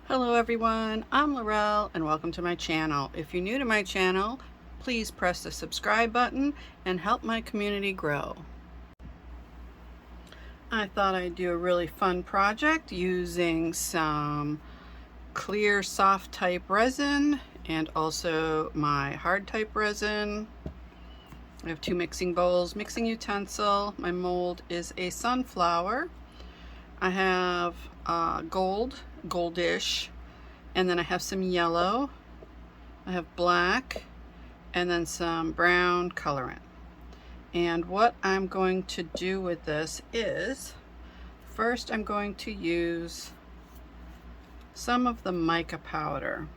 Hello everyone, I'm Laurel and welcome to my channel. If you're new to my channel, please press the subscribe button and help my community grow. I thought I'd do a really fun project using some clear soft type resin and also my hard type resin. I have two mixing bowls, mixing utensil. My mold is a sunflower. I have goldish, and then I have some yellow, I have black, and then some brown colorant. And what I'm going to do with this is, first I'm going to use some of the mica powder.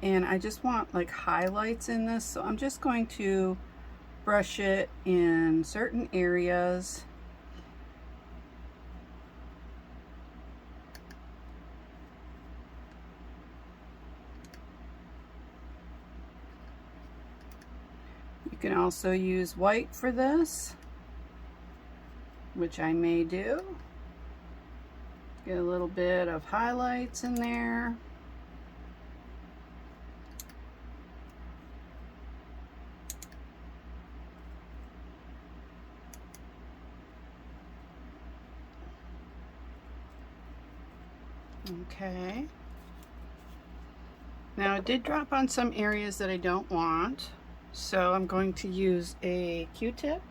And I just want like highlights in this, so I'm just going to brush it in certain areas. You can also use white for this, which I may do. Get a little bit of highlights in there. Okay. Now it did drop on some areas that I don't want, so I'm going to use a Q-tip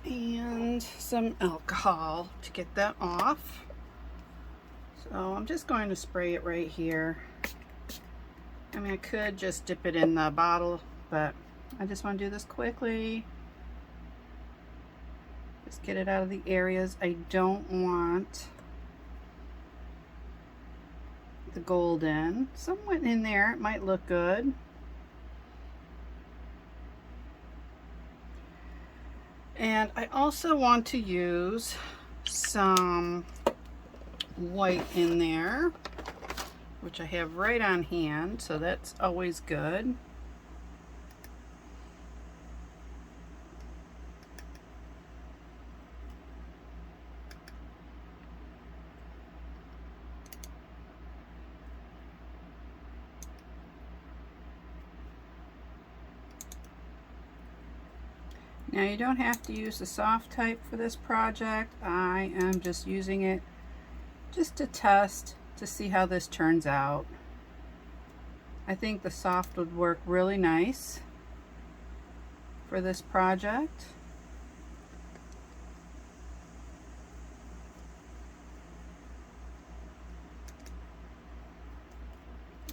and some alcohol to get that off. So I'm just going to spray it right here. I mean, I could just dip it in the bottle, but I just want to do this quickly. Just get it out of the areas I don't want the gold in. Somewhat in there, it might look good. And I also want to use some white in there, which I have right on hand, so that's always good. Now you don't have to use the soft type for this project. I am just using it just to test to see how this turns out. I think the soft would work really nice for this project.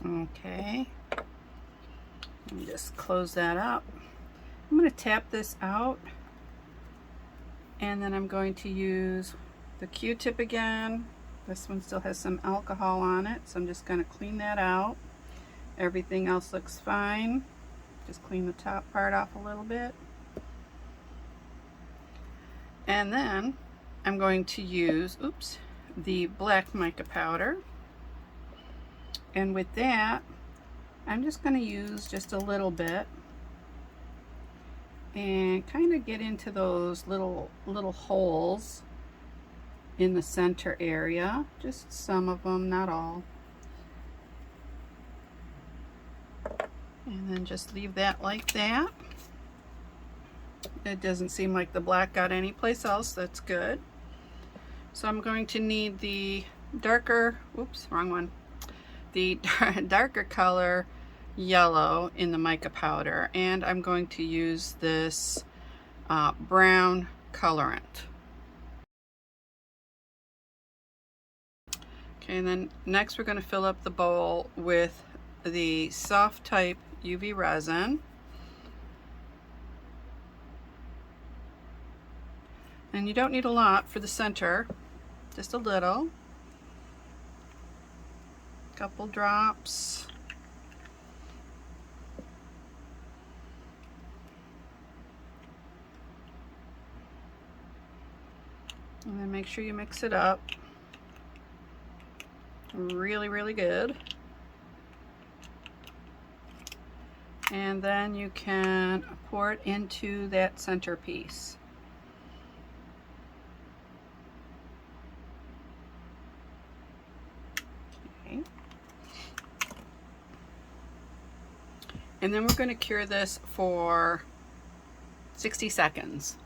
Okay, let me just close that up. I'm going to tap this out, and then I'm going to use the Q-tip again. This one still has some alcohol on it, so I'm just going to clean that out. Everything else looks fine. Just clean the top part off a little bit. And then I'm going to use, the black mica powder. And with that, I'm just going to use just a little bit and kind of get into those little holes in the center area, just some of them, not all. And then just leave that like that. It doesn't seem like the black got anyplace else. That's good. So I'm going to need the darker, wrong one. The darker color yellow in the mica powder, and I'm going to use this brown colorant. Okay, and then next we're going to fill up the bowl with the soft type UV resin. And you don't need a lot for the center, just a little. Couple drops. And then make sure you mix it up really, really good. And then you can pour it into that center piece. Okay. And then we're going to cure this for 60 seconds.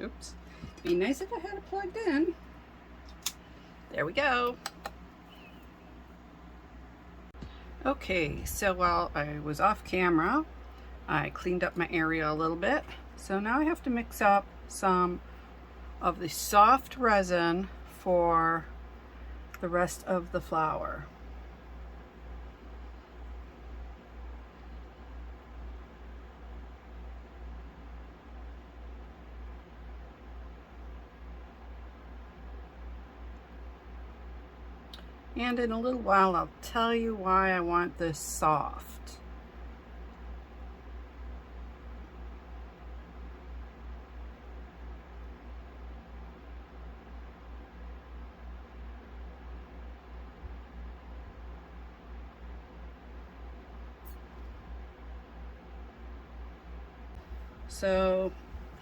Oops. Be nice if I had it plugged in. There we go. Okay, so while I was off camera, I cleaned up my area a little bit. So now I have to mix up some of the soft resin for the rest of the flower. And in a little while, I'll tell you why I want this soft. So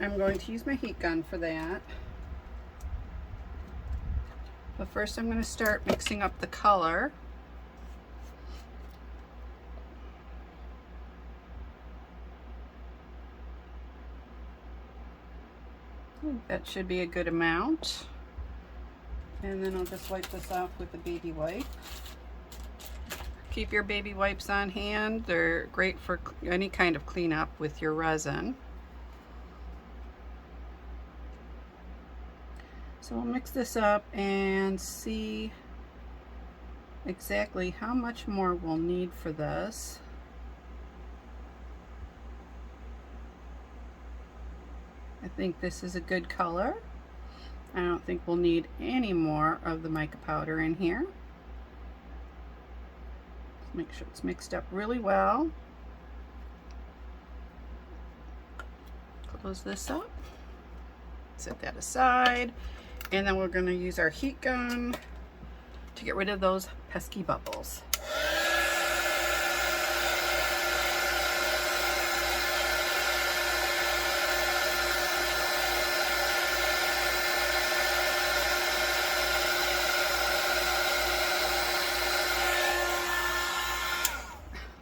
I'm going to use my heat gun for that. But first I'm going to start mixing up the color. That should be a good amount. And then I'll just wipe this off with a baby wipe. Keep your baby wipes on hand. They're great for any kind of cleanup with your resin. So we'll mix this up and see exactly how much more we'll need for this. I think this is a good color. I don't think we'll need any more of the mica powder in here. Let's make sure it's mixed up really well. Close this up. Set that aside. And then we're going to use our heat gun to get rid of those pesky bubbles.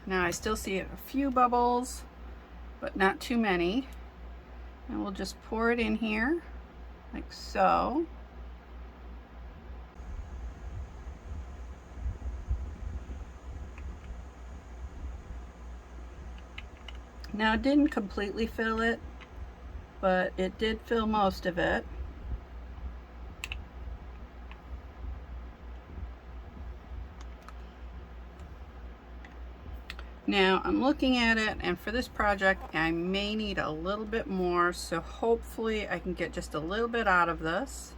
Now I still see a few bubbles, but not too many. And we'll just pour it in here like so. Now it didn't completely fill it, but it did fill most of it. Now I'm looking at it, and for this project I may need a little bit more, so hopefully I can get just a little bit out of this.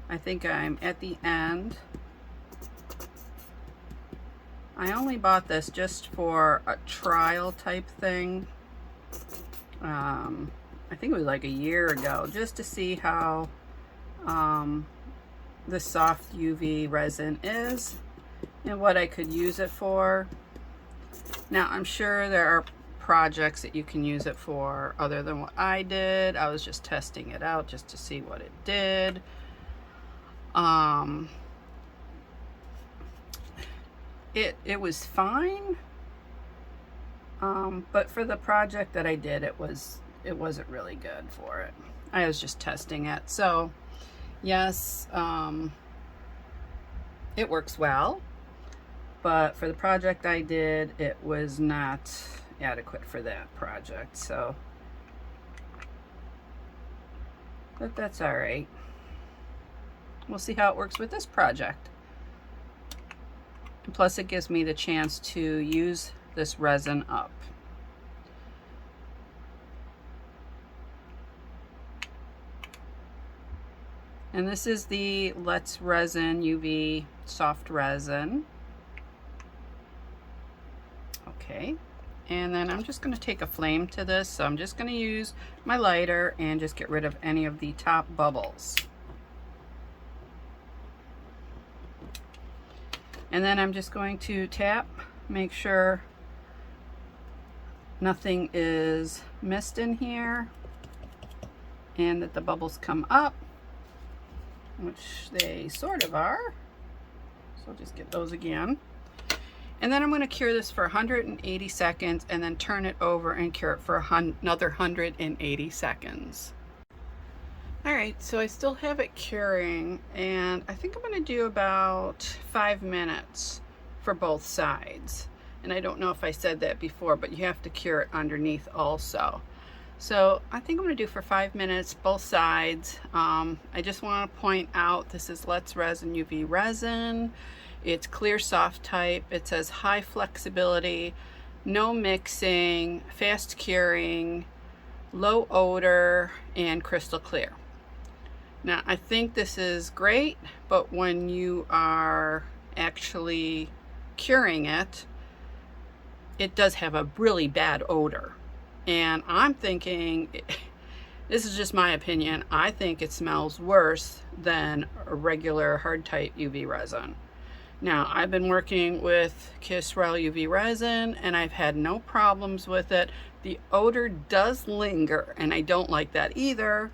I think I'm at the end. I only bought this just for a trial type thing. I think it was like a year ago, just to see how the soft UV resin is and what I could use it for. Now I'm sure there are projects that you can use it for other than what I did. I was just testing it out just to see what it did. It was fine, but for the project that I did, it wasn't really good for it. I was just testing it. So yes, it works well, but for the project I did, it was not adequate for that project. So, but that's all right. We'll see how it works with this project. Plus it gives me the chance to use this resin up. And this is the Let's Resin UV soft resin. Okay, and then I'm just going to take a flame to this, so I'm just going to use my lighter and just get rid of any of the top bubbles. And then I'm just going to tap, make sure nothing is missed in here, and that the bubbles come up, which they sort of are. So I'll just get those again. And then I'm going to cure this for 180 seconds and then turn it over and cure it for another 180 seconds. All right, so I still have it curing, and I think I'm going to do about 5 minutes for both sides. And I don't know if I said that before, but you have to cure it underneath also. So I think I'm going to do for 5 minutes both sides. I just want to point out this is Let's Resin UV resin. It's clear soft type. It says high flexibility, no mixing, fast curing, low odor, and crystal clear. Now I think this is great, but when you are actually curing it, it does have a really bad odor. And I'm thinking, this is just my opinion, I think it smells worse than a regular hard type UV resin. Now, I've been working with KISREL UV resin and I've had no problems with it. The odor does linger and I don't like that either.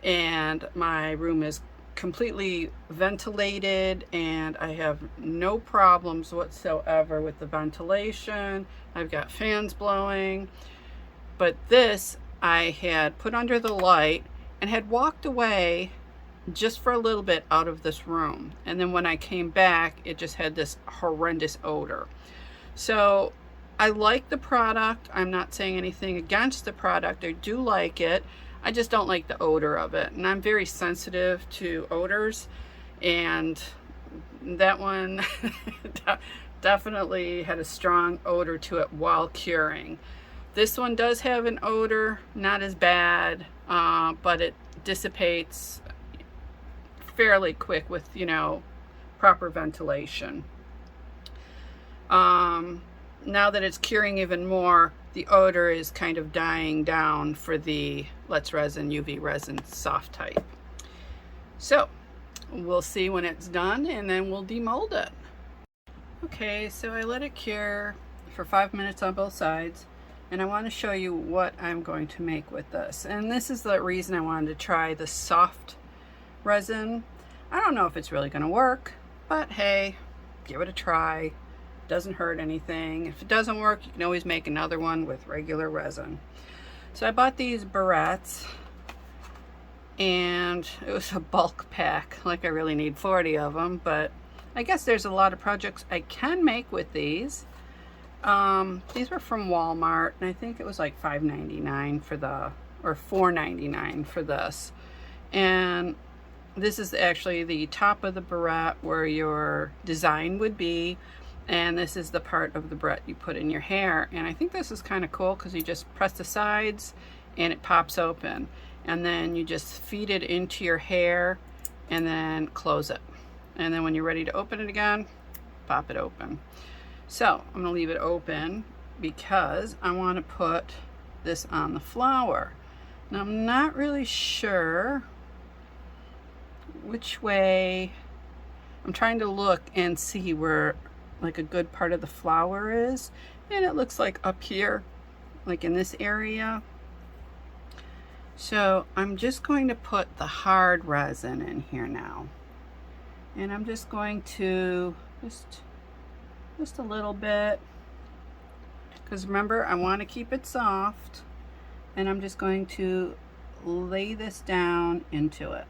And my room is completely ventilated and I have no problems whatsoever with the ventilation. I've got fans blowing. But this I had put under the light and had walked away just for a little bit out of this room. And then when I came back, it just had this horrendous odor. So I like the product. I'm not saying anything against the product. I do like it. I just don't like the odor of it. And I'm very sensitive to odors. And that one definitely had a strong odor to it while curing. This one does have an odor, not as bad, but it dissipates fairly quick with, you know, proper ventilation. Now that it's curing even more, the odor is kind of dying down for the Let's Resin UV resin soft type. So we'll see when it's done and then we'll demold it. Okay, so I let it cure for 5 minutes on both sides. And I want to show you what I'm going to make with this. And this is the reason I wanted to try the soft resin. I don't know if it's really going to work, but hey, give it a try. Doesn't hurt anything. If it doesn't work, you can always make another one with regular resin. So I bought these Barrettes and it was a bulk pack. Like I really need 40 of them, but I guess there's a lot of projects I can make with these. These were from Walmart, and I think it was like $5.99 for the, or $4.99 for this. And this is actually the top of the barrette where your design would be, and this is the part of the barrette you put in your hair. And I think this is kind of cool because you just press the sides and it pops open, and then you just feed it into your hair and then close it. And then when you're ready to open it again, pop it open. So I'm going to leave it open because I want to put this on the flower. Now I'm not really sure which way. I'm trying to look and see where like a good part of the flower is, and it looks like up here, like in this area. So I'm just going to put the hard resin in here now, and I'm just going to just a little bit, because remember I want to keep it soft, and I'm just going to lay this down into it.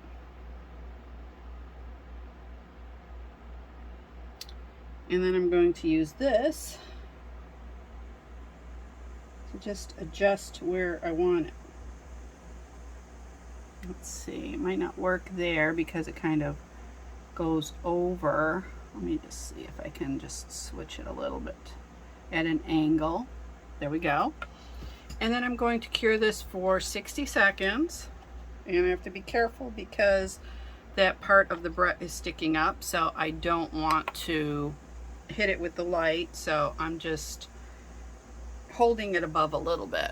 And then I'm going to use this to just adjust where I want it. Let's see, it might not work there because it kind of goes over. Let me just see if I can just switch it a little bit at an angle. There we go. And then I'm going to cure this for 60 seconds. And I have to be careful because that part of the barrette is sticking up, so I don't want to hit it with the light. So I'm just holding it above a little bit.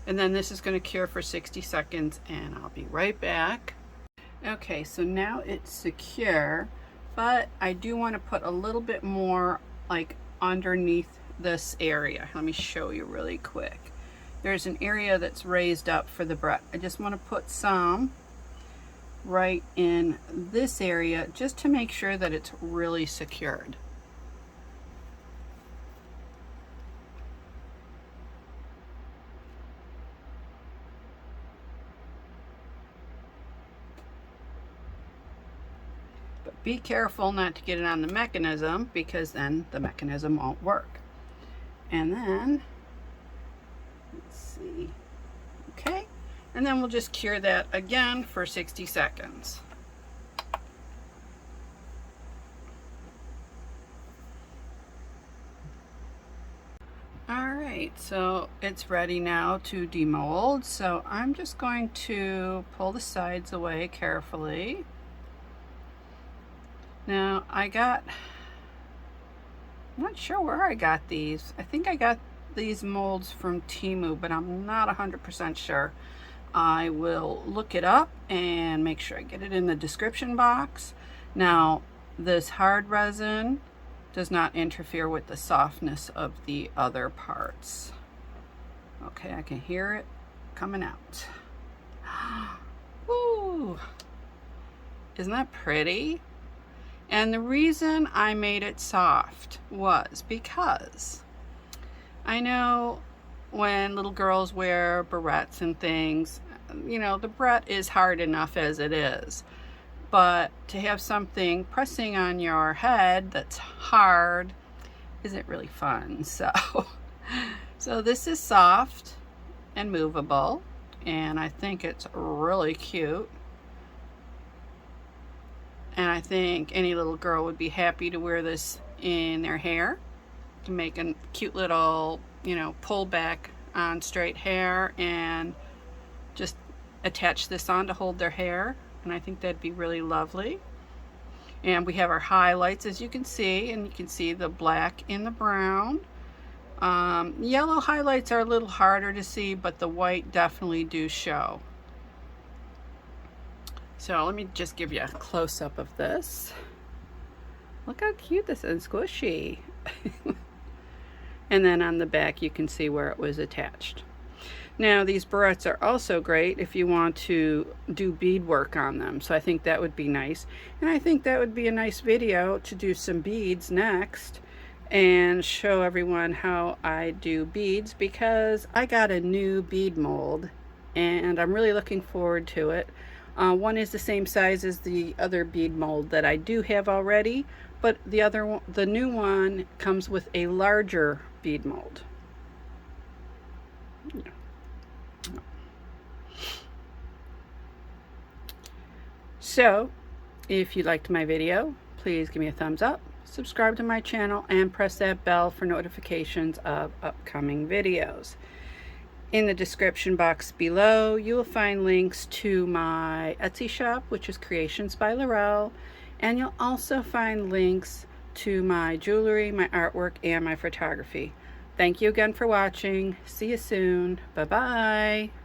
And then this is going to cure for 60 seconds and I'll be right back. Okay, so now it's secure. But I do want to put a little bit more like underneath this area. Let me show you really quick. there's an area that's raised up for the barrette. I just want to put some right in this area just to make sure that it's really secured. But be careful not to get it on the mechanism, because then the mechanism won't work. And then, let's see, okay. And then we'll just cure that again for 60 seconds. All right, so it's ready now to demold. So I'm just going to pull the sides away carefully. Now I'm not sure where I got these. I think I got these molds from Temu, but I'm not 100% sure. I will look it up and make sure I get it in the description box. Now, this hard resin does not interfere with the softness of the other parts. Okay, I can hear it coming out. Woo! Isn't that pretty? And the reason I made it soft was because I know when little girls wear barrettes and things, you know, the barrette is hard enough as it is. But to have something pressing on your head that's hard isn't really fun. So this is soft and movable, and I think it's really cute. And I think any little girl would be happy to wear this in their hair to make a cute little, you know, pull back on straight hair, and just attach this on to hold their hair. And I think that'd be really lovely. And we have our highlights, as you can see, and you can see the black and the brown. Yellow highlights are a little harder to see, but the white definitely do show. So let me just give you a close-up of this. Look how cute this is, squishy. And then on the back you can see where it was attached. Now these barrettes are also great if you want to do beadwork on them, so I think that would be nice. And I think that would be a nice video to do some beads next and show everyone how I do beads, because I got a new bead mold and I'm really looking forward to it. One is the same size as the other bead mold that I do have already, but the new one comes with a larger bead mold. So, if you liked my video, please give me a thumbs up, subscribe to my channel, and press that bell for notifications of upcoming videos. In the description box below, you will find links to my Etsy shop, which is Creations by Laurel, and you'll also find links to my jewelry, my artwork, and my photography. Thank you again for watching. See you soon. Bye-bye.